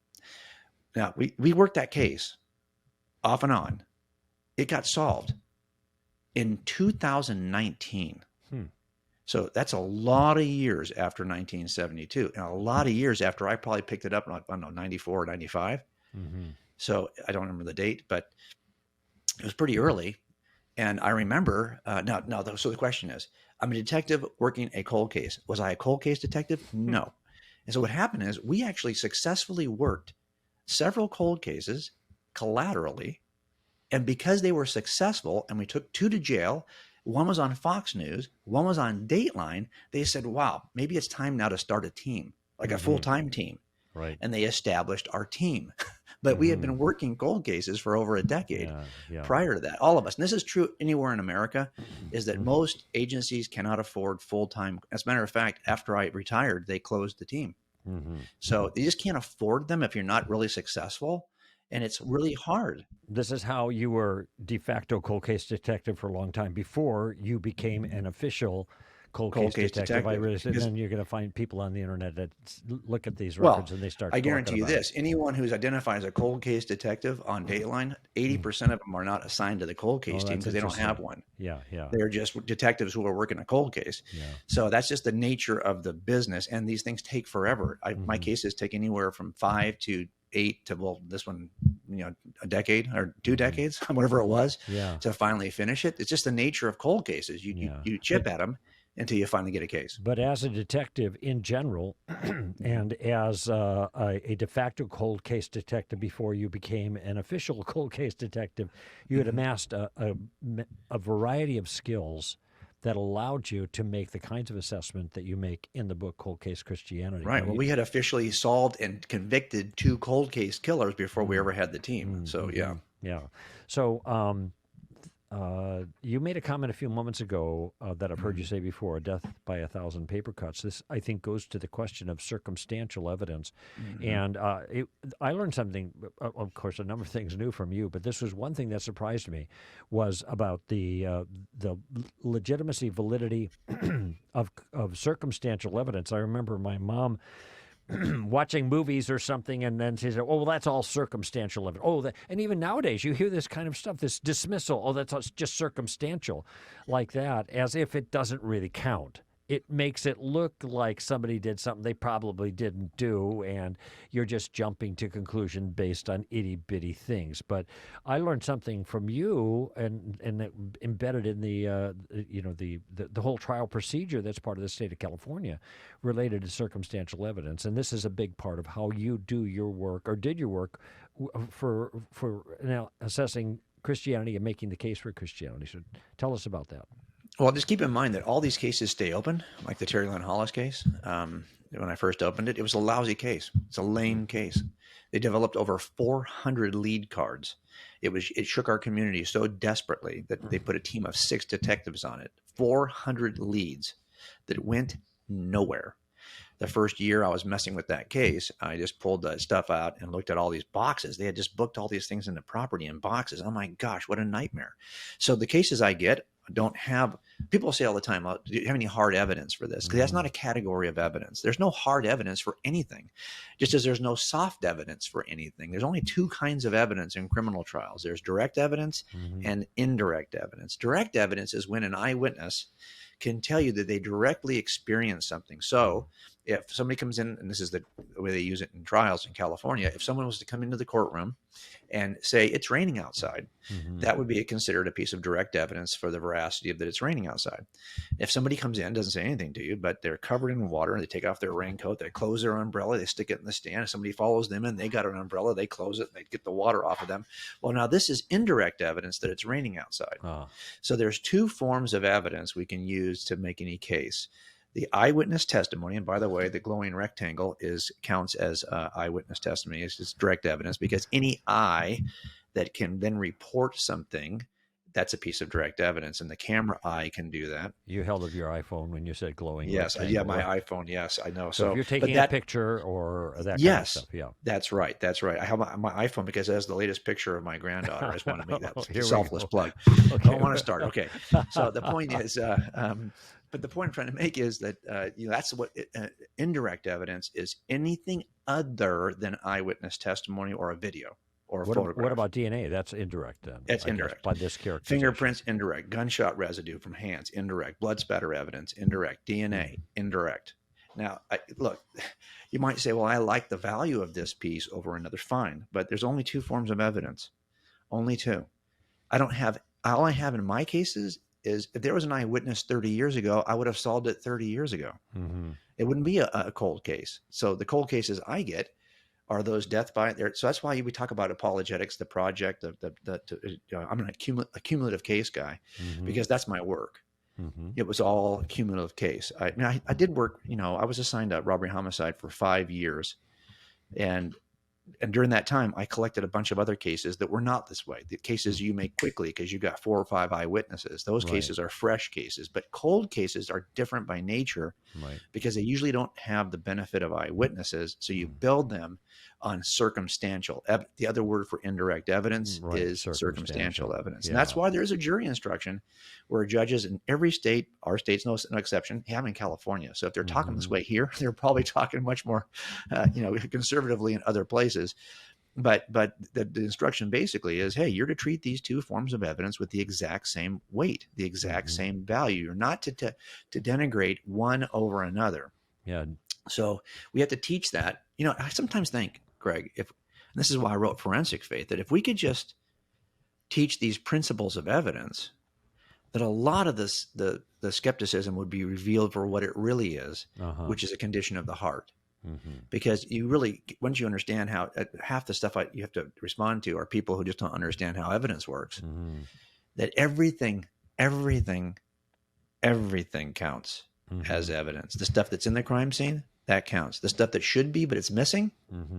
Now, we worked that case off and on. It got solved in 2019. So that's a lot of years after 1972, and a lot of years after I probably picked it up in, I don't know, 94 or 95. So I don't remember the date, but it was pretty early. And I remember, so the question is, I'm a detective working a cold case. Was I a cold case detective? No. And so what happened is we actually successfully worked several cold cases collaterally. And because they were successful, and we took 2 to jail, one was on Fox News, one was on Dateline, they said, wow, maybe it's time now to start a team, like a full-time team. Right. And they established our team. But we had been working cold cases for over a decade prior to that, all of us. And this is true anywhere in America, is that most agencies cannot afford full-time. As a matter of fact, after I retired, they closed the team. So they just can't afford them if you're not really successful. and it's really hard. This is how you were de facto cold case detective for a long time before you became an official cold case detective. I really said, then you're going to find people on the internet that look at these records and they start. I guarantee you this: anyone who's identified as a cold case detective on Dateline, 80% of them are not assigned to the cold case team because they don't have one. Yeah. They're just detectives who are working a cold case. Yeah. So that's just the nature of the business, and these things take forever. My cases take anywhere from 5 to 8 to, well, this one, a decade or 2 decades, whatever it was, to finally finish it. It's just the nature of cold cases. You chip at them until you finally get a case. But as a detective in general, and as a de facto cold case detective before you became an official cold case detective, you had amassed a variety of skills that allowed you to make the kinds of assessment that you make in the book Cold Case Christianity. Right. Well, we had officially solved and convicted 2 cold case killers before we ever had the team. So, yeah. Yeah. So, you made a comment a few moments ago that I've heard you say before, a death by 1,000 paper cuts. This, I think, goes to the question of circumstantial evidence. And I learned something, of course, a number of things new from you, but this was one thing that surprised me, was about the legitimacy, validity of circumstantial evidence. I remember my mom watching movies or something, and then she said, "Oh, well, that's all circumstantial evidence." And even nowadays, you hear this kind of stuff, this dismissal. "Oh, that's just circumstantial," like that, as if it doesn't really count. It makes it look like somebody did something they probably didn't do, and you're just jumping to conclusion based on itty-bitty things. But I learned something from you, and embedded in the whole trial procedure that's part of the state of California, related to circumstantial evidence. And this is a big part of how you do your work, or did your work, for now assessing Christianity and making the case for Christianity. So tell us about that. Well, just keep in mind that all these cases stay open, like the Terry Lynn Hollis case. When I first opened it, it was a lousy case. It's a lame case. They developed over 400 lead cards. It shook our community so desperately that they put a team of 6 detectives on it. 400 leads that went nowhere. The first year I was messing with that case, I just pulled that stuff out and looked at all these boxes. They had just booked all these things into property in boxes. Oh my gosh, what a nightmare. So the cases I get don't have, people say all the time, "Oh, do you have any hard evidence for this?" Because that's not a category of evidence. There's no hard evidence for anything, just as there's no soft evidence for anything. There's only 2 kinds of evidence in criminal trials. There's direct evidence and indirect evidence. Direct evidence is when an eyewitness can tell you that they directly experienced something. So if somebody comes in, and this is the way they use it in trials in California, if someone was to come into the courtroom and say it's raining outside, that would be considered a piece of direct evidence for the veracity of that it's raining outside. If somebody comes in, doesn't say anything to you, but they're covered in water, and they take off their raincoat, they close their umbrella, they stick it in the stand. If somebody follows them in, they got an umbrella, they close it, they get the water off of them. Well, now this is indirect evidence that it's raining outside. So there's 2 forms of evidence we can use to make any case. The eyewitness testimony, and by the way, the glowing rectangle counts as eyewitness testimony. It's just direct evidence, because any eye that can then report something, that's a piece of direct evidence, and the camera eye can do that. You held up your iPhone when you said glowing. Yes, yeah, my iPhone. Yes, I know. So if you're taking a picture or that kind of stuff, yeah, that's right. That's right. I have my iPhone because it has the latest picture of my granddaughter. I just want to make that selfless plug. Okay. I don't want to start. Okay. So the point is, but the point I'm trying to make is that that's what indirect evidence is: anything other than eyewitness testimony or a video or a photograph. What about DNA? That's indirect then. That's indirect. By this character. Fingerprints, indirect. Gunshot residue from hands, indirect. Blood spatter evidence, indirect. DNA, indirect. Now, look, you might say, well, I like the value of this piece over another. Fine, but there's only 2 forms of evidence. Only 2. All I have in my cases is, if there was an eyewitness 30 years ago, I would have solved it 30 years ago. It wouldn't be a cold case. So the cold cases I get are those death by there. So that's why we talk about apologetics, the project. I'm a cumulative case guy, because that's my work. It was all cumulative case. I did work. I was assigned to robbery homicide for 5 years, and during that time, I collected a bunch of other cases that were not this way. The cases you make quickly because you got 4 or 5 eyewitnesses. Those cases are fresh cases, but cold cases are different by nature, because they usually don't have the benefit of eyewitnesses. So you build them on circumstantial. The other word for indirect evidence is circumstantial evidence. And that's why there's a jury instruction where judges in every state, our state's no exception, have in California. So if they're talking this way here, they're probably talking much more, conservatively in other places. But the instruction basically is, hey, you're to treat these two forms of evidence with the exact same weight, the exact same value. You're not to denigrate one over another. Yeah. So we have to teach that. I sometimes think, Greg, and this is why I wrote Forensic Faith, that if we could just teach these principles of evidence, that a lot of this, the skepticism would be revealed for what it really is, which is a condition of the heart. Because you really, once you understand how half the stuff you have to respond to are people who just don't understand how evidence works, that everything counts as evidence. The stuff that's in the crime scene, that counts. The stuff that should be, but it's missing,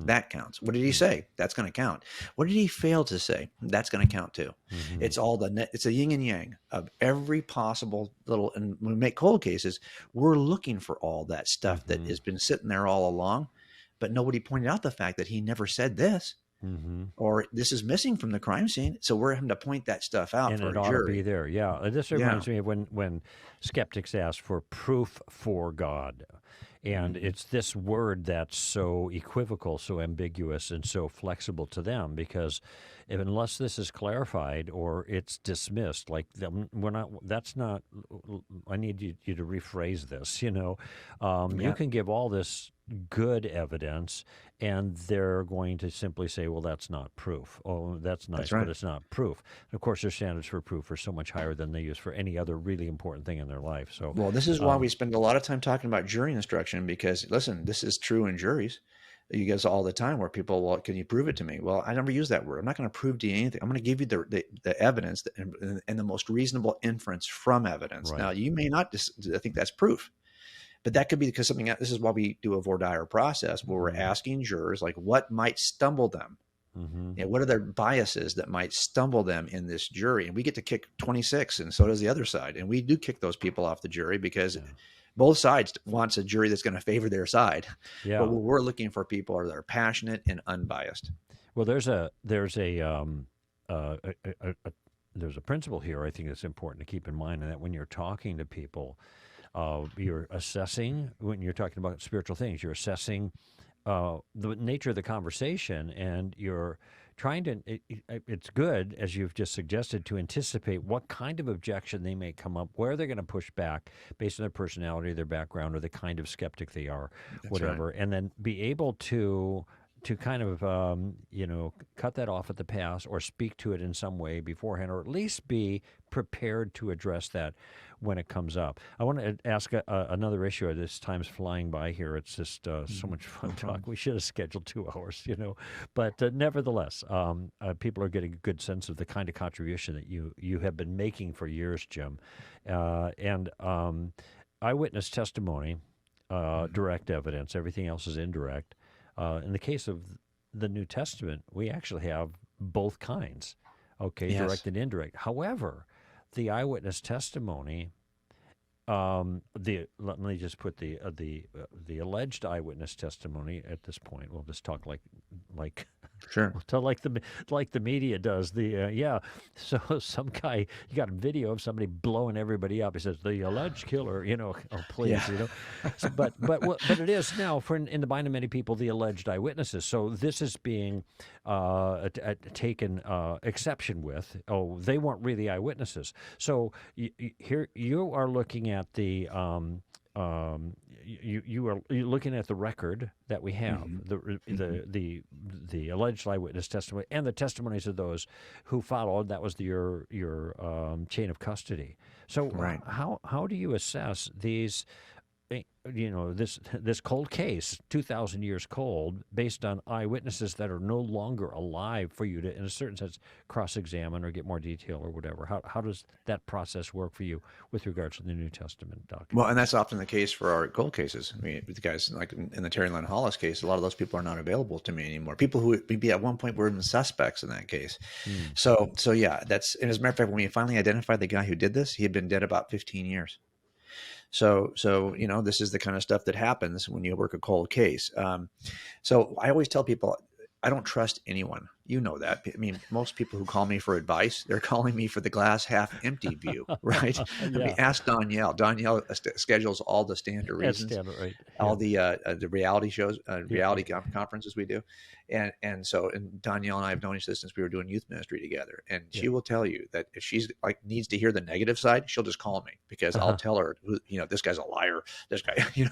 that counts. What did he say? That's going to count. What did he fail to say? That's going to count too. It's all it's a yin and yang of every possible little, and when we make cold cases, we're looking for all that stuff that has been sitting there all along, but nobody pointed out the fact that he never said this. Or this is missing from the crime scene, so we're having to point that stuff out and for it a ought jury. to be there. Yeah, this reminds me of when skeptics ask for proof for God, and it's this word that's so equivocal, so ambiguous, and so flexible to them, because unless this is clarified or it's dismissed, like we're not. That's not. I need you to rephrase this. You can give all this good evidence, and they're going to simply say, well, that's not proof. Oh, that's nice, but it's not proof. And of course, their standards for proof are so much higher than they use for any other really important thing in their life. So, well, this is why we spend a lot of time talking about jury instruction, because listen, this is true in juries. You guys all the time where people, well, can you prove it to me? Well, I never use that word. I'm not going to prove to you anything. I'm going to give you the evidence and the most reasonable inference from evidence. Now, you may not think that's proof, but that could be because something else. This is why we do a voir dire process where we're asking jurors, like, what might stumble them? What are their biases that might stumble them in this jury? And we get to kick 26, and so does the other side. And we do kick those people off the jury because both sides wants a jury that's going to favor their side. Yeah. But what we're looking for people that are passionate and unbiased. Well, there's a principle here I think that's important to keep in mind, and that when you're talking to people, you're assessing, when you're talking about spiritual things, you're assessing the nature of the conversation, and you're trying to, it's good, as you've just suggested, to anticipate what kind of objection they may come up, where they're going to push back based on their personality, their background, or the kind of skeptic they are, whatever, and then be able to kind of, cut that off at the pass or speak to it in some way beforehand, or at least be prepared to address that when it comes up. I want to ask another issue. This time's flying by here. It's just so much fun talk. We should have scheduled 2 hours, But nevertheless, people are getting a good sense of the kind of contribution that you have been making for years, Jim. And eyewitness testimony, direct evidence, everything else is indirect. In the case of the New Testament, we actually have both kinds, direct and indirect. However, the eyewitness testimony, let me just put the alleged eyewitness testimony at this point. We'll just talk like Sure. like the media does. So some guy, you got a video of somebody blowing everybody up. He says the alleged killer. Oh please, So, but it is now in the mind of many people the alleged eyewitnesses. So this is being taken exception with. Oh, they weren't really eyewitnesses. So here you are looking at the. You're looking at the record that we have, the alleged eyewitness testimony and the testimonies of those who followed. That was your chain of custody. So how do you assess these? This cold case, 2,000 years cold, based on eyewitnesses that are no longer alive for you to, in a certain sense, cross-examine or get more detail or whatever. How does that process work for you with regards to the New Testament document? Well, and that's often the case for our cold cases. I mean, with the guys like in the Terry Lynn Hollis case, a lot of those people are not available to me anymore. People who maybe at one point were even suspects in that case. So yeah, that's, and as a matter of fact, when we finally identified the guy who did this, he had been dead about 15 years. So this is the kind of stuff that happens when you work a cold case. So I always tell people, I don't trust anyone. You know that. I mean, most people who call me for advice, they're calling me for the glass half empty view, right? I mean, Yeah. ask Danielle. Danielle schedules all the Stand to That's Reasons, standard, right? all Yeah. the reality shows, Yeah. reality conferences we do, and Danielle and I have known each other since we were doing youth ministry together, and she will tell you that if she's like needs to hear the negative side, she'll just call me because I'll tell her, this guy's a liar, this guy, I mean,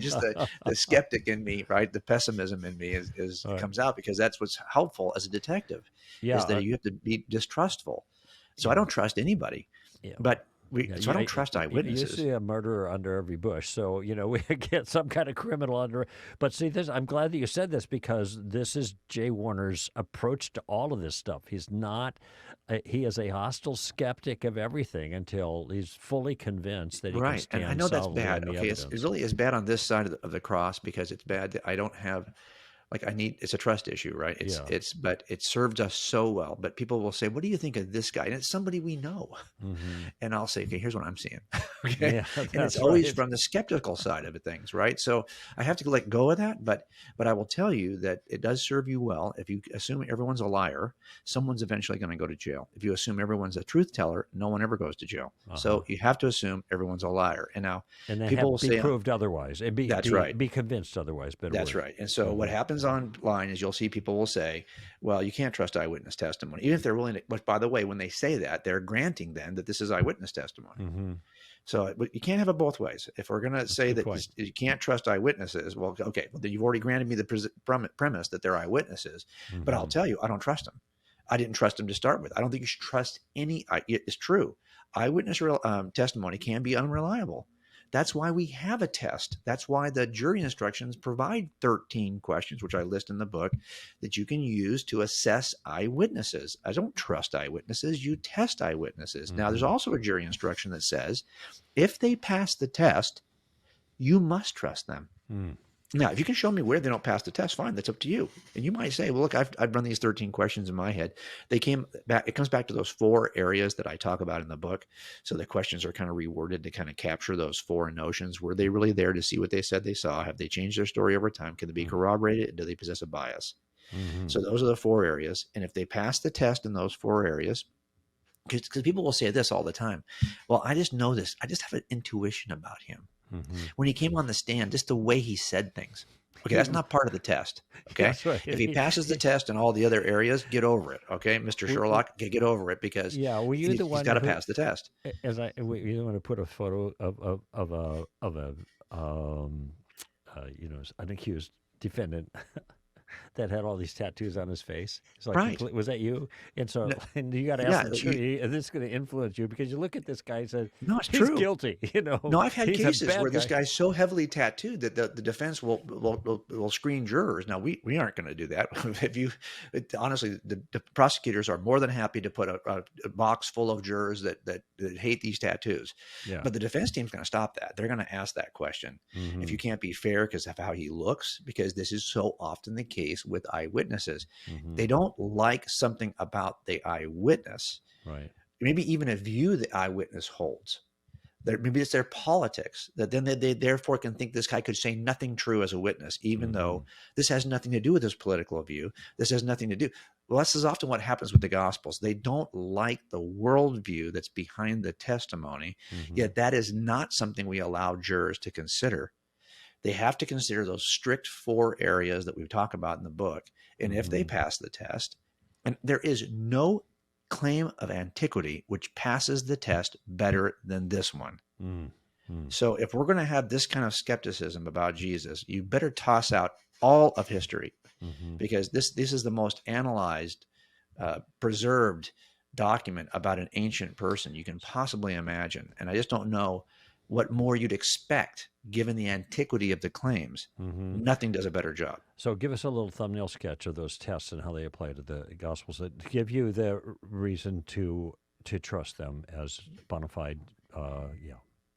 just the skeptic in me, right, the pessimism in me is Right. comes out because that's what's helpful as a detective, is that you have to be distrustful. So I don't trust anybody, but. So I don't trust eyewitnesses. You see a murderer under every bush, so we get some kind of criminal under. But see, I'm glad that you said this because this is Jay Warner's approach to all of this stuff. He's not. He is a hostile skeptic of everything until he's fully convinced that he can stand. And I know that's bad. Okay, it really is bad on this side of the cross because it's bad that I don't have. Like it's a trust issue, right? But it served us so well. But people will say, "What do you think of this guy?" And it's somebody we know. And I'll say, "Okay, here's what I'm seeing." Okay, and it's always from the skeptical side of things, right? So I have to let go of that. But I will tell you that it does serve you well. If you assume everyone's a liar, someone's eventually going to go to jail. If you assume everyone's a truth teller, no one ever goes to jail. So you have to assume everyone's a liar. And now people will say, proved otherwise, and be convinced otherwise. That's right. And so what happens online is you'll see people will say, well, you can't trust eyewitness testimony, even if they're willing to. But by the way, when they say that, they're granting then that this is eyewitness testimony. So you can't have it both ways. If we're going to say that you can't trust eyewitnesses, well, okay, well, then you've already granted me the premise that they're eyewitnesses. But I'll tell you, I don't trust them. I didn't trust them to start with. I don't think you should trust any. It's true. Eyewitness testimony can be unreliable. That's why we have a test. That's why the jury instructions provide 13 questions, which I list in the book, that you can use to assess eyewitnesses. I don't trust eyewitnesses. You test eyewitnesses. Now, there's also a jury instruction that says if they pass the test, you must trust them. Now, if you can show me where they don't pass the test, fine, that's up to you. And you might say, well, look, I've run these 13 questions in my head. It comes back to those 4 areas that I talk about in the book. So the questions are kind of reworded to kind of capture those 4 notions. Were they really there to see what they said they saw? Have they changed their story over time? Can they be corroborated? And do they possess a bias? So those are the 4 areas. And if they pass the test in those 4 areas, because people will say this all the time, well, I just know this. I just have an intuition about him. When he came on the stand, just the way he said things. Okay, that's not part of the test. Okay, that's right. If he passes the test in all the other areas, get over it. Okay, Mr. Sherlock, get over it because he's got to pass the test. You want to put a photo of an accused defendant that had all these tattoos on his face. It's like, right. Was that you? And so and you got to ask the jury, and this is going to influence you because you look at this guy and say, no, it's he's true. Guilty. No, I've had cases where this guy's so heavily tattooed that the defense will screen jurors. Now, we aren't going to do that. Honestly, the prosecutors are more than happy to put a box full of jurors that hate these tattoos. Yeah. But the defense team's going to stop that. They're going to ask that question. If you can't be fair because of how he looks, because this is so often the case with eyewitnesses. They don't like something about the eyewitness, right? Maybe even a view the eyewitness holds. Maybe it's their politics that then they therefore can think this guy could say nothing true as a witness, even though this has nothing to do with his political view. This has nothing to do. Well, this is often what happens with the Gospels. They don't like the worldview that's behind the testimony, yet that is not something we allow jurors to consider. They have to consider those strict 4 areas that we talk about in the book. And if they pass the test, and there is no claim of antiquity which passes the test better than this one. So if we're going to have this kind of skepticism about Jesus, you better toss out all of history because this is the most analyzed, preserved document about an ancient person you can possibly imagine. And I just don't know what more you'd expect given the antiquity of the claims. Nothing does a better job. So give us a little thumbnail sketch of those tests and how they apply to the Gospels that give you the reason to trust them as bona fide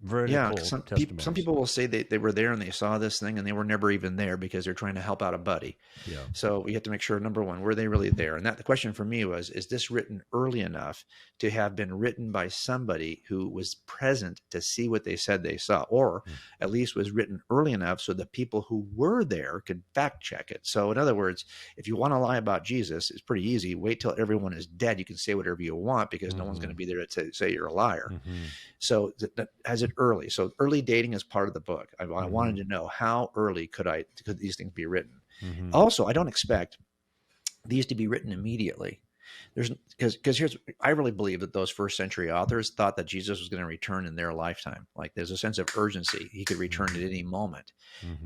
vertical some testimonies. people will say they were there and they saw this thing and they were never even there because they're trying to help out a buddy. Yeah. So we have to make sure, number one, were they really there? And the question for me was, is this written early enough to have been written by somebody who was present to see what they said they saw, or at least was written early enough so the people who were there could fact check it? So in other words, if you want to lie about Jesus, it's pretty easy. Wait till everyone is dead. You can say whatever you want because no one's going to be there to say you're a liar. So has it early? So early dating is part of the book. I wanted to know, how early could these things be written? Also, I don't expect these to be written immediately. Because I really believe that those first century authors thought that Jesus was going to return in their lifetime. Like there's a sense of urgency. He could return at any moment.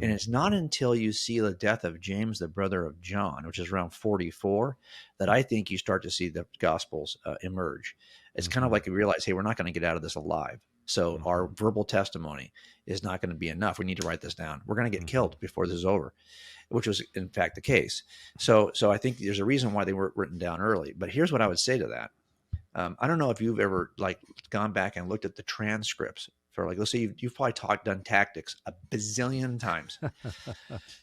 And it's not until you see the death of James, the brother of John, which is around 44, that I think you start to see the Gospels emerge. It's kind of like you realize, hey, we're not going to get out of this alive. So our verbal testimony is not going to be enough. We need to write this down. We're going to get killed before this is over, which was in fact the case. So I think there's a reason why they were written down early. But here's what I would say to that. I don't know if you've ever gone back and looked at the transcripts for, let's say you've probably done tactics a bazillion times,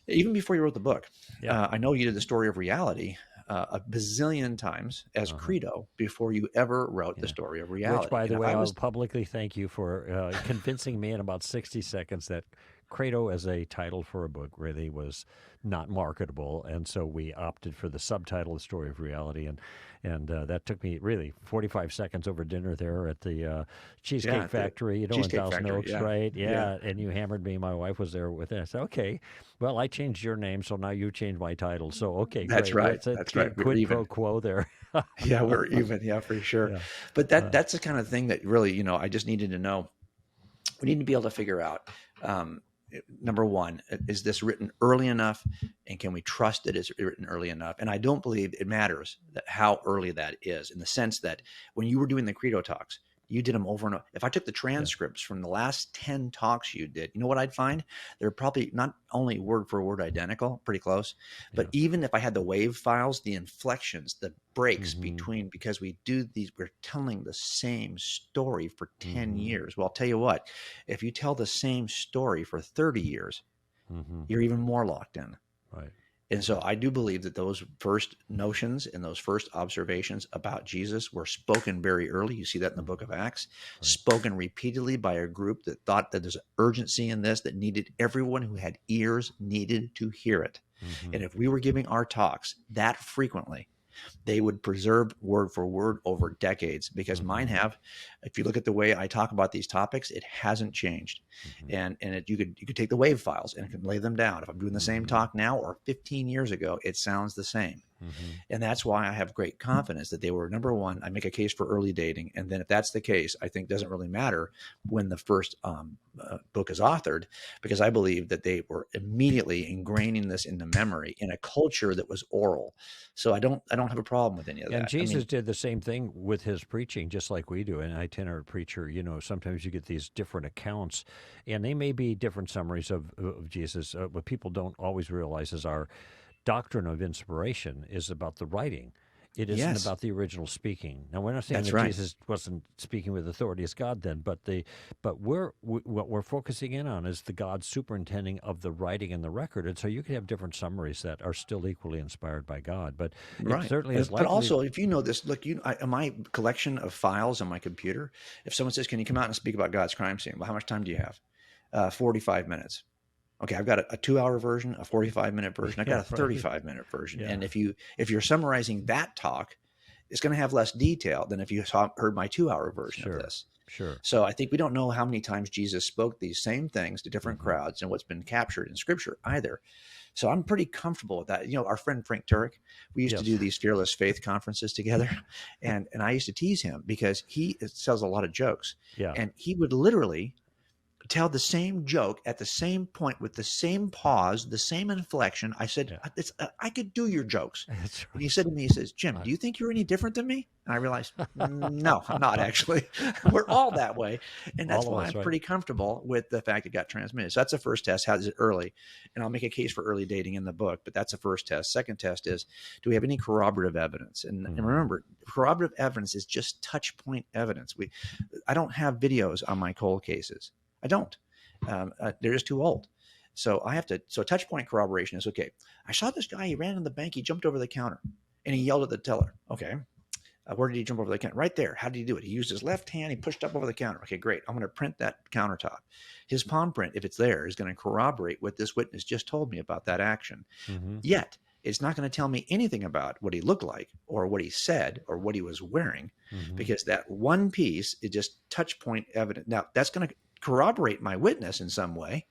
even before you wrote the book. Yeah. I know you did the Story of Reality a bazillion times as credo before you ever wrote the Story of Reality. Which, by the way, I'll publicly thank you for convincing me in about 60 seconds that credo as a title for a book really was not marketable, and so we opted for the subtitle, The Story of Reality, and that took me really 45 seconds over dinner there at the Cheesecake Factory, in Thousand Oaks, right? Yeah, and you hammered me. My wife was there with it. I said, okay, well, I changed your name, so now you changed my title. So, okay, that's great. That's right. Quid pro quo there. Yeah, we're even. Yeah, for sure. Yeah. But that's the kind of thing that really, I just needed to know. We need to be able to figure out, number one, is this written early enough, and can we trust that it's written early enough? And I don't believe it matters how early that is, in the sense that when you were doing the credo talks, you did them over and over. If I took the transcripts from the last 10 talks you did, you know what I'd find? They're probably not only word for word identical, pretty close, but even if I had the wave files, the inflections, the breaks between, because we're telling the same story for 10 years. Well, I'll tell you what, if you tell the same story for 30 years, you're even more locked in. Right. And so I do believe that those first notions and those first observations about Jesus were spoken very early. You see that in the book of Acts, spoken repeatedly by a group that thought that there's urgency in this, that needed everyone who had ears needed to hear it. And if we were giving our talks that frequently, they would preserve word for word over decades, because mine have. If you look at the way I talk about these topics, it hasn't changed. And you could take the wave files and lay them down. If I'm doing the same talk now or 15 years ago, it sounds the same. And that's why I have great confidence that they were, number one, I make a case for early dating. And then if that's the case, I think it doesn't really matter when the first book is authored, because I believe that they were immediately ingraining this into memory in a culture that was oral. So I don't have a problem with any of that. And Jesus did the same thing with his preaching, just like we do. An itinerant preacher, sometimes you get these different accounts, and they may be different summaries of Jesus. What people don't always realize is our doctrine of inspiration is about the writing. It isn't about the original speaking. Now, we're not saying that Jesus wasn't speaking with authority as God then, but what we're focusing in on is the God superintending of the writing and the record. And so you can have different summaries that are still equally inspired by God, but it certainly is likely. But also, if you know this, look, my collection of files on my computer, if someone says, can you come out and speak about God's crime scene? Well, how much time do you have? 45 minutes. Okay, I've got a 2-hour version, a 45-minute version. I've got a 35-minute version. Yeah. And if you're summarizing that talk, it's going to have less detail than if you heard my 2-hour version of this. Sure. So I think we don't know how many times Jesus spoke these same things to different crowds and what's been captured in Scripture either. So I'm pretty comfortable with that. Our friend Frank Turek, we used to do these Fearless Faith conferences together, and I used to tease him because he tells a lot of jokes. Yeah. And he would literally tell the same joke at the same point with the same pause, the same inflection. I said, I could do your jokes. Right. And he said to me, he says, Jim, do you think you're any different than me? And I realized, no, I'm not actually. We're all that way. And that's why I'm pretty comfortable with the fact it got transmitted. So that's the first test. How is it early? And I'll make a case for early dating in the book, but that's the first test. Second test is, do we have any corroborative evidence? And remember, corroborative evidence is just touch point evidence. I don't have videos on my cold cases. I don't. They're just too old. So touch point corroboration is, okay, I saw this guy, he ran in the bank, he jumped over the counter and he yelled at the teller. Okay. Where did he jump over the counter? Right there. How did he do it? He used his left hand. He pushed up over the counter. Okay, great. I'm going to print that countertop. His palm print, if it's there, is going to corroborate what this witness just told me about that action. Yet, it's not going to tell me anything about what he looked like or what he said or what he was wearing, because that one piece is just touch point evidence. Now, that's going to corroborate my witness in some way.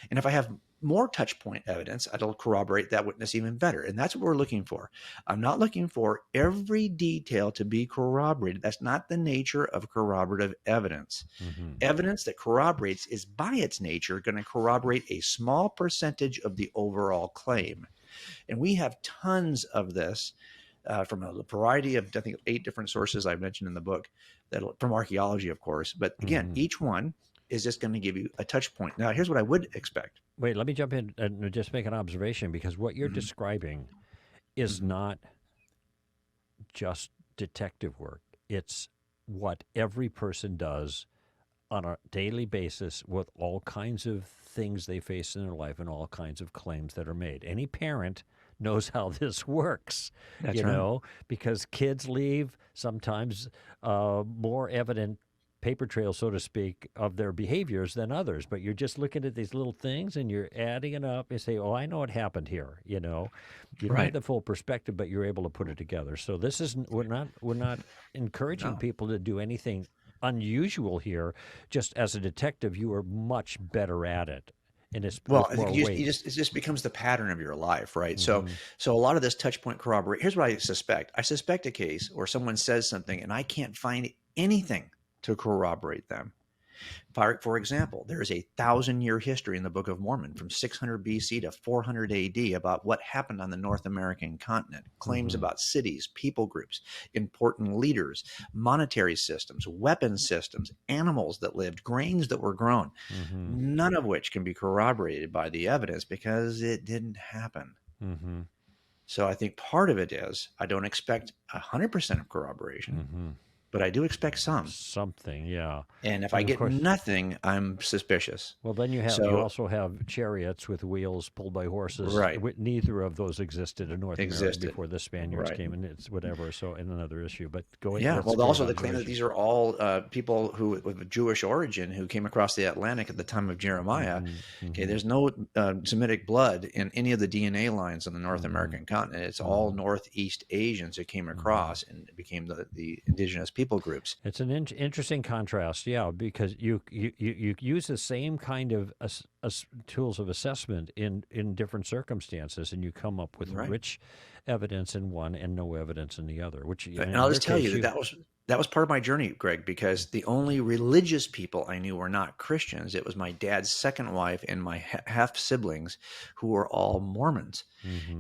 And if I have more touch point evidence, it'll corroborate that witness even better. And that's what we're looking for. I'm not looking for every detail to be corroborated. That's not the nature of corroborative evidence. Evidence that corroborates is by its nature going to corroborate a small percentage of the overall claim. And we have tons of this from a variety of, I think, 8 different sources I've mentioned in the book, that from archaeology, of course. But again, each one is just going to give you a touch point. Now, here's what I would expect. Wait, let me jump in and just make an observation, because what you're describing is not just detective work. It's what every person does on a daily basis with all kinds of things they face in their life and all kinds of claims that are made. Any parent knows how this works, That's right. because kids leave sometimes more evident paper trail, so to speak, of their behaviors than others. But you're just looking at these little things and you're adding it up and say, oh, I know what happened here. You don't have the full perspective, but you're able to put it together. So this is, we're not encouraging people to do anything unusual here. Just as a detective, you are much better at it. And it's it just becomes the pattern of your life, right? So a lot of this touch point corroborate. Here's what I suspect. I suspect a case where someone says something and I can't find anything to corroborate them. For example, there is a 1,000-year history in the Book of Mormon from 600 BC to 400 AD about what happened on the North American continent. Claims about cities, people groups, important leaders, monetary systems, weapon systems, animals that lived, grains that were grown, none of which can be corroborated by the evidence because it didn't happen. So I think part of it is I don't expect 100% of corroboration. But I do expect something, yeah. And if I get nothing, I'm suspicious. Well, then you also have chariots with wheels pulled by horses. Right. Neither of those existed in North America before the Spaniards came, and it's whatever. So, in another issue, but go ahead. Yeah. Well, also the claim that these are all people who with Jewish origin who came across the Atlantic at the time of Jeremiah. Okay, there's no Semitic blood in any of the DNA lines on the North American continent. It's all Northeast Asians who came across and became the indigenous people groups. It's an interesting contrast, yeah, because you use the same kind of tools of assessment in different circumstances, and you come up with rich evidence in one and no evidence in the other. And I'll just tell you that was part of my journey, Greg, because the only religious people I knew were not Christians. It was my dad's second wife and my half siblings, who were all Mormons.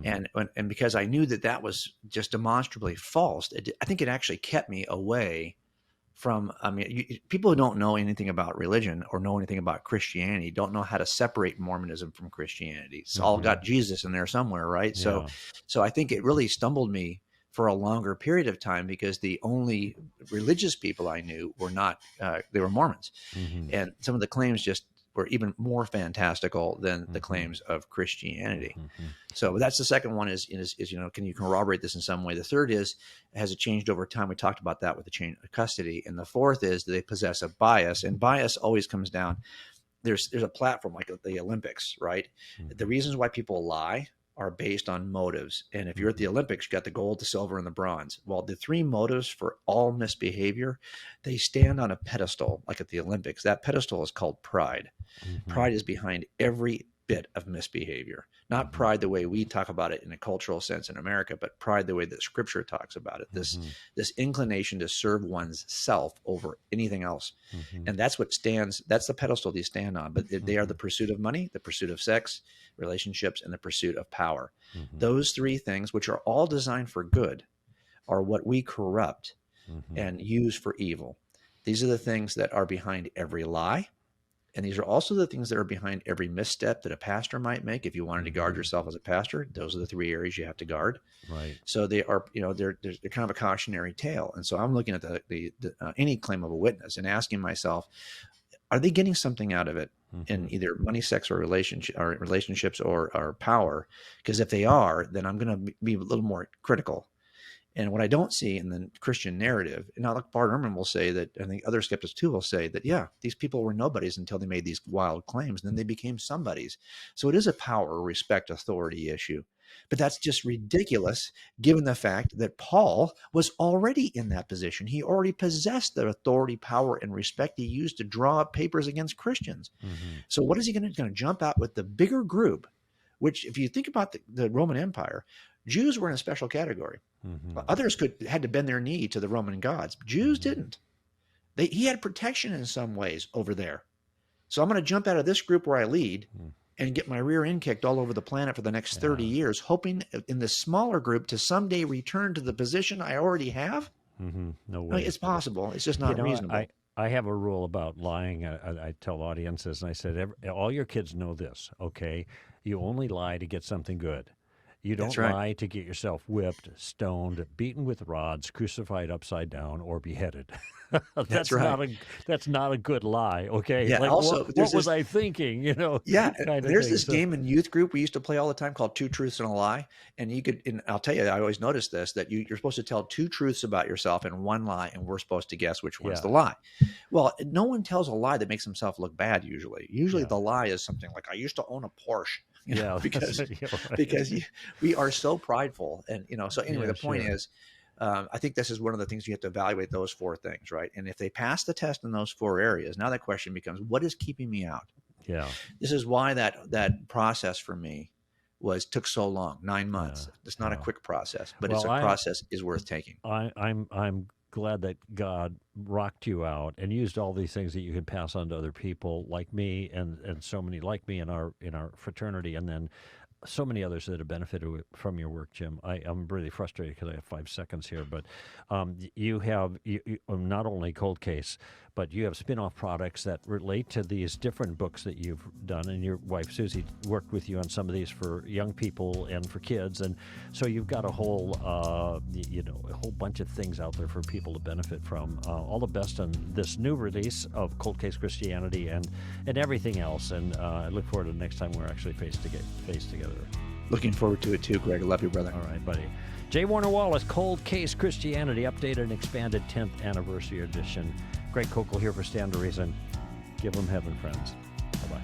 And because I knew that was just demonstrably false, I think it actually kept me away from, people who don't know anything about religion or know anything about Christianity don't know how to separate Mormonism from Christianity. It's all got Jesus in there somewhere, right? Yeah. So I think it really stumbled me for a longer period of time because the only religious people I knew were not, they were Mormons. And some of the claims just were even more fantastical than the claims of Christianity. So that's the second one is, can you corroborate this in some way? The third is, has it changed over time? We talked about that with the chain of custody. And the fourth is, do they possess a bias? And bias always comes down. There's a platform like the Olympics, right? The reasons why people lie are based on motives. And if you're at the Olympics, you got the gold, the silver, and the bronze. Well, the 3 motives for all misbehavior, they stand on a pedestal, like at the Olympics. That pedestal is called pride. Pride is behind every bit of misbehavior. Not pride the way we talk about it in a cultural sense in America, but pride the way that Scripture talks about it. This inclination to serve one's self over anything else. And that's what stands, that's the pedestal they stand on. But they are the pursuit of money, the pursuit of sex, relationships, and the pursuit of power. Those 3 things, which are all designed for good, are what we corrupt and use for evil. These are the things that are behind every lie. And these are also the things that are behind every misstep that a pastor might make. If you wanted to guard yourself as a pastor, those are the 3 areas you have to guard. Right. So they are, they're kind of a cautionary tale. And so I'm looking at the any claim of a witness and asking myself, are they getting something out of it Mm-hmm. in either money, sex, or relationships or power? Because if they are, then I'm going to be a little more critical. And what I don't see in the Christian narrative, and now like Bart Ehrman will say that, I think other skeptics too will say that, yeah, these people were nobodies until they made these wild claims, and then they became somebodies. So it is a power, respect, authority issue. But that's just ridiculous given the fact that Paul was already in that position. He already possessed the authority, power, and respect he used to draw up papers against Christians. Mm-hmm. So what is he going to jump out with the bigger group, which if you think about the Roman Empire, Jews were in a special category. Mm-hmm. Others had to bend their knee to the Roman gods. Jews Mm-hmm. didn't. He had protection in some ways over there. So I'm going to jump out of this group where I lead and get my rear end kicked all over the planet for the next 30 years, hoping in this smaller group to someday return to the position I already have. Mm-hmm. No way. I mean, it's possible. It's just not reasonable. I have a rule about lying. I tell audiences, and I said, all your kids know this, okay? You only lie to get something good. You don't lie to get yourself whipped, stoned, beaten with rods, crucified upside down, or beheaded. That's right. That's not a good lie, okay? Yeah. Like, also, what was I thinking? You know. Yeah. There's thing. this game in youth group we used to play all the time called Two Truths and a Lie, and you could. And I'll tell you, I always noticed this, that you're supposed to tell two truths about yourself and one lie, and we're supposed to guess which one's the lie. Well, no one tells a lie that makes himself look bad. Usually, the lie is something like, "I used to own a Porsche." You know, because we are so prideful, and So anyway, the point is, I think this is one of the things you have to evaluate those four things, right? And if they pass the test in those four areas, now that question becomes, what is keeping me out? Yeah, this is why that process for me took so long, 9 months. It's not a quick process, but it's a process is worth taking. I'm glad that God rocked you out and used all these things that you could pass on to other people like me and so many like me in our fraternity, and then so many others that have benefited from your work, Jim. I'm really frustrated because I have 5 seconds here, but you have not only Cold Case, but you have spin-off products that relate to these different books that you've done, and your wife Susie worked with you on some of these for young people and for kids, and so you've got a whole a whole bunch of things out there for people to benefit from. All the best on this new release of Cold Case Christianity and everything else, and I look forward to the next time we're actually face together. Looking forward to it too, Greg. I love you, brother. All right, buddy. J. Warner Wallace, Cold Case Christianity, updated and expanded 10th anniversary edition. Greg Koukl here for Stand to Reason. Give them heaven, friends. Bye-bye.